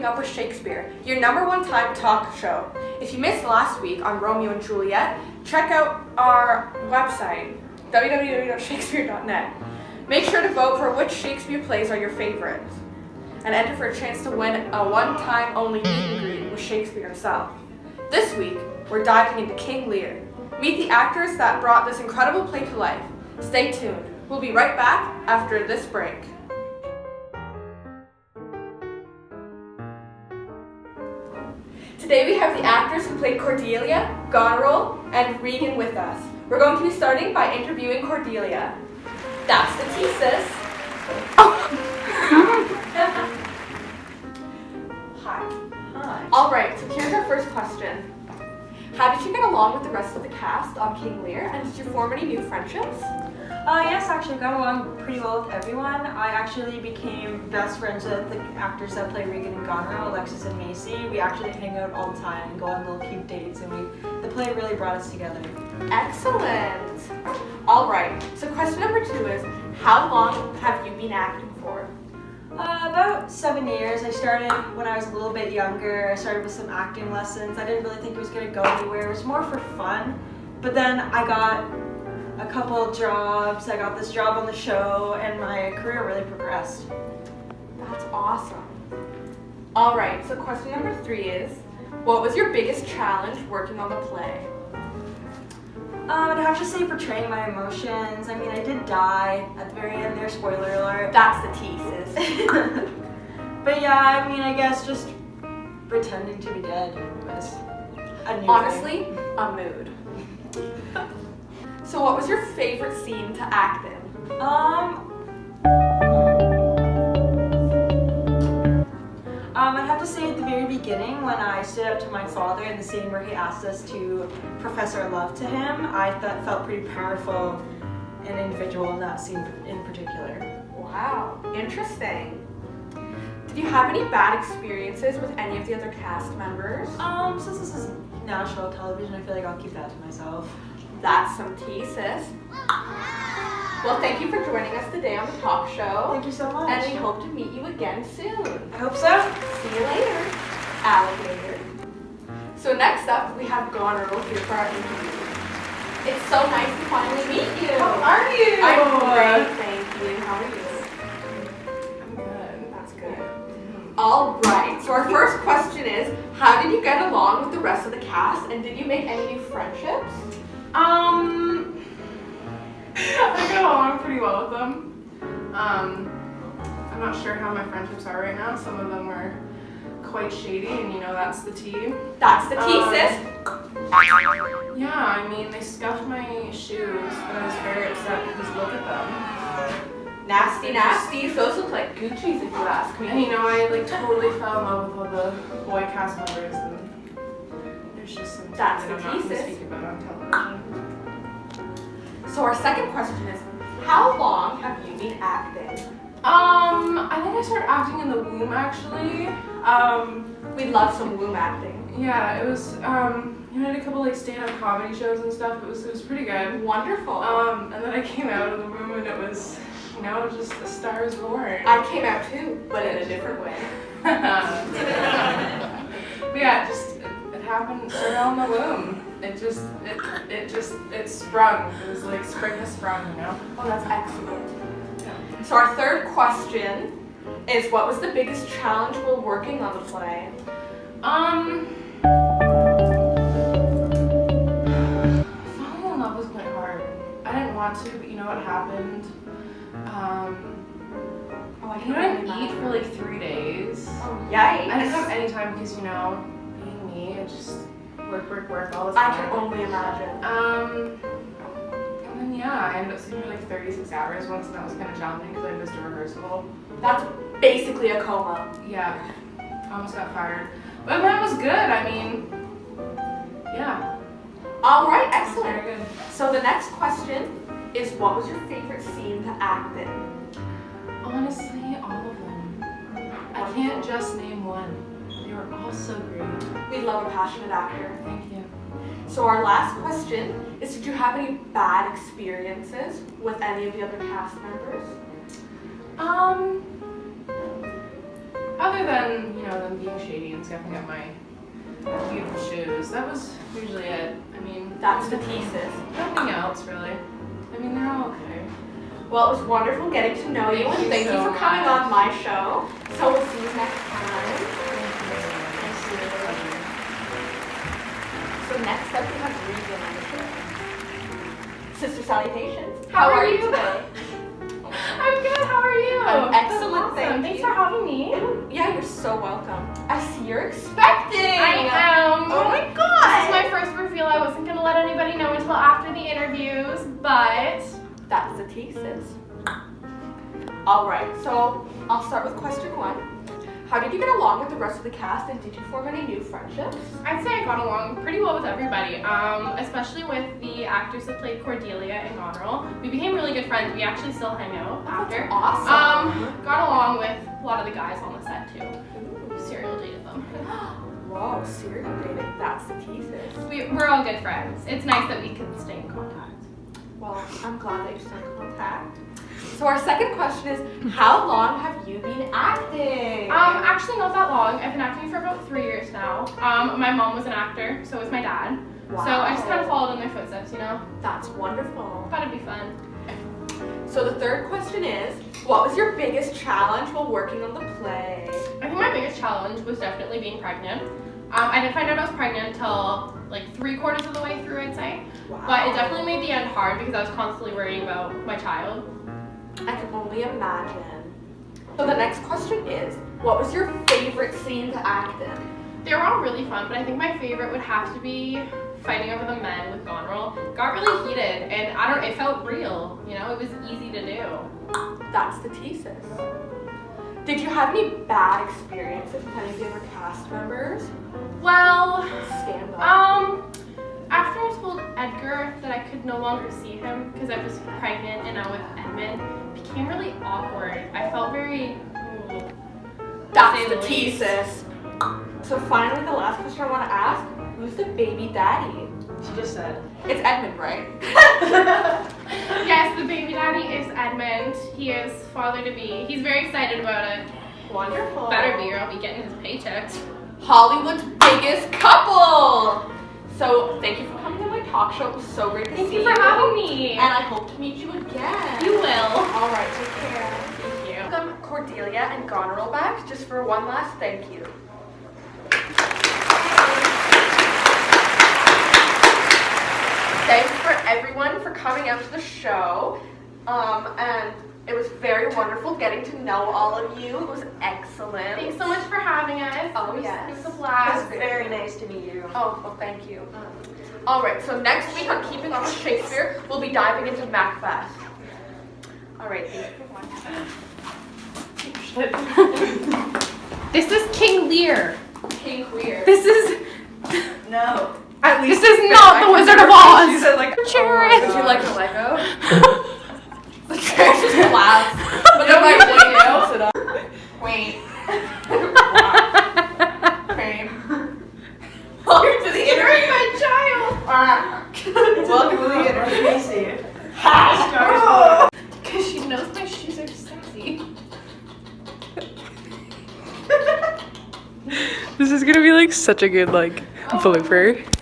Keeping Up with Shakespeare, your #1 time talk show. If you missed last week on Romeo and Juliet, check out our website, www.shakespeare.net. Make sure to vote for which Shakespeare plays are your favorites, and enter for a chance to win a one-time only meet and greet with Shakespeare himself. This week, we're diving into King Lear. Meet the actors that brought this incredible play to life. Stay tuned. We'll be right back after this break. Today we have the actors who played Cordelia, Goneril, and Regan with us. We're going to be starting by interviewing Cordelia. That's the thesis. Oh. Hi. Hi. All right, so here's our first question. How did you get along with the rest of the cast on King Lear, and did you form any new friendships? Yes, actually, I got along pretty well with everyone. I actually became best friends with the actors that play Regan and Goneril, Alexis and Macy. We actually hang out all the time and go on little cute dates, and the play really brought us together. Excellent. All right, so question number 2 is, how long have you been acting for? About 7 years. I started when I was a little bit younger. I started with some acting lessons. I didn't really think it was going to go anywhere. It was more for fun. But then I got a couple jobs. I got this job on the show, and my career really progressed. That's awesome. All right, so question number 3 is, what was your biggest challenge working on the play? I'd have to say portraying my emotions. I mean, I did die at the very end there, spoiler alert. That's the thesis. But yeah, I mean, I guess just pretending to be dead was a new Honestly, thing. a mood. So what was your favorite scene to act in? I'd have to say at the very beginning when I stood up to my father in the scene where he asked us to profess our love to him, I felt pretty powerful and individual in that scene in particular. Wow, interesting. Did you have any bad experiences with any of the other cast members? Since this is national television, I feel like I'll keep that to myself. That's some thesis. Well, thank you for joining us today on the talk show. Thank you so much. And we hope to meet you again soon. I hope so. See you later, alligator. So next up, we have Goneril here for our interview. It's so nice to finally meet you. How are you? I'm great, thank you. How are you? I'm good. That's good. All right, so our first question is, how did you get along with the rest of the cast, and did you make any new friendships? I get along pretty well with them. I'm not sure how my friendships are right now. Some of them are quite shady, and you know that's the tea. That's the thesis. Yeah, I mean, they scuffed my shoes, and I was very upset because look at them. Nasty, nasty. Those look like Gucci's if you ask me. And you know, I like totally fell in love with all the boy cast members, and there's just some things That's that the I'm not going to thesis. speak about on television. So our second question is, how long have you been acting? I think I started acting in the womb actually. We love some womb acting. Yeah, it was. You know, I did a couple like stand-up comedy shows and stuff. It was pretty good. Wonderful. And then I came out of the womb and it was, you know, just the stars born. I came out too, but in a different way. But yeah, it happened. It started on the womb. It sprung. It was like spring has sprung, you know. Oh, that's excellent. So our third question is, what was the biggest challenge while working on the play? Falling in love was quite hard. I didn't want to, but you know what happened? I didn't eat for like 3 days. Oh, yikes. I didn't have any time because, you know, being me, I just work all the time. I can only imagine. And then yeah, I ended up sleeping for like 36 hours once, and that was kind of challenging because I missed a rehearsal. That's basically a coma. Yeah, almost got fired. But that was good. I mean, yeah. All right, It was excellent. very good. So the next question is, what was your favorite scene to act in? Honestly, all of them. I can't just name one. They were all so great. We love a passionate actor. Thank you. So our last question is, did you have any bad experiences with any of the other cast members? Other than, them being shady and scuffing up my beautiful shoes. That was usually it. I mean, That's the thesis. nothing else really. I mean, they're all okay. Well, it was wonderful getting to know you, and thank you so for coming much. on my show. So we'll see you next time. So next up we have Regan on the show. Sister salutations. How are you? today? I'm good. How are you? I'm That's excellent, awesome. thank Thanks you. for having me. Yeah, you're so welcome. I see you're expecting. I am. Oh my This is god. my first reveal. I wasn't gonna let anybody know until after the interviews, but That's the thesis. All right, so I'll start with question 1. How did you get along with the rest of the cast, and did you form any new friendships? I'd say I got along pretty well with everybody, especially with the actors that played Cordelia and Goneril. We became really good friends. We actually still hang out after. That's awesome. Got along with a lot of the guys on the set too. Serial dated them. Whoa, serial dating. That's the thesis. We're all good friends. It's nice that we can stay in contact. Well, I'm glad that you're still in contact. So our second question is, how long have you been acting? Actually not that long. I've been acting for about 3 years now. My mom was an actor, so was my dad. Wow. So I just kind of followed in their footsteps, That's wonderful. Thought it'd be fun. So the third question is, what was your biggest challenge while working on the play? I think my biggest challenge was definitely being pregnant. I didn't find out I was pregnant until like 3/4 of the way through, I'd say. Wow. But it definitely made the end hard because I was constantly worrying about my child. I can only imagine. So the next question is, what was your favorite scene to act in? They were all really fun, but I think my favorite would have to be fighting over the men with Goneril. It got really heated, and it felt real. It was easy to do. That's the thesis. Did you have any bad experiences with any of the other cast members? Well, Scandal. after I told Edgar that I could no longer see him because I was pregnant and now with Edmund, it became really awkward. I felt very. That's say the the least. thesis. So finally, the last question I want to ask: who's the baby daddy? She just said. It's Edmund, right? Yes, the baby daddy is Edmund. He is father to be. He's very excited about it. Wonderful. Better be, or I'll be getting his paychecks. Hollywood's biggest couple. So thank you for coming to my talk show. It was so great to see you. Thank you for having me. And I hope to meet you again. You will. All right, take care. Thank you. Welcome Cordelia and Goneril back just for one last thank you. Thanks for everyone for coming out to the show. And it was very wonderful getting to know all of you. It was excellent. Thanks so much for having us. Oh, It yes. was a It's blast. very nice to meet you. Oh, well, thank you. All right, so next week on Keeping On with Shakespeare, we'll be diving into Macbeth. All right, thank you. This is King Lear. King Queer. This is. No. At least This is not the Wizard of Oz. She said like, Cheers. Would you like a Lego? The chair just collapsed. But then my window sit up. Wait. Welcome to the interview. my child. Welcome to the interview. Casey. Because she knows my shoes are sexy. This is gonna be like such a good blooper.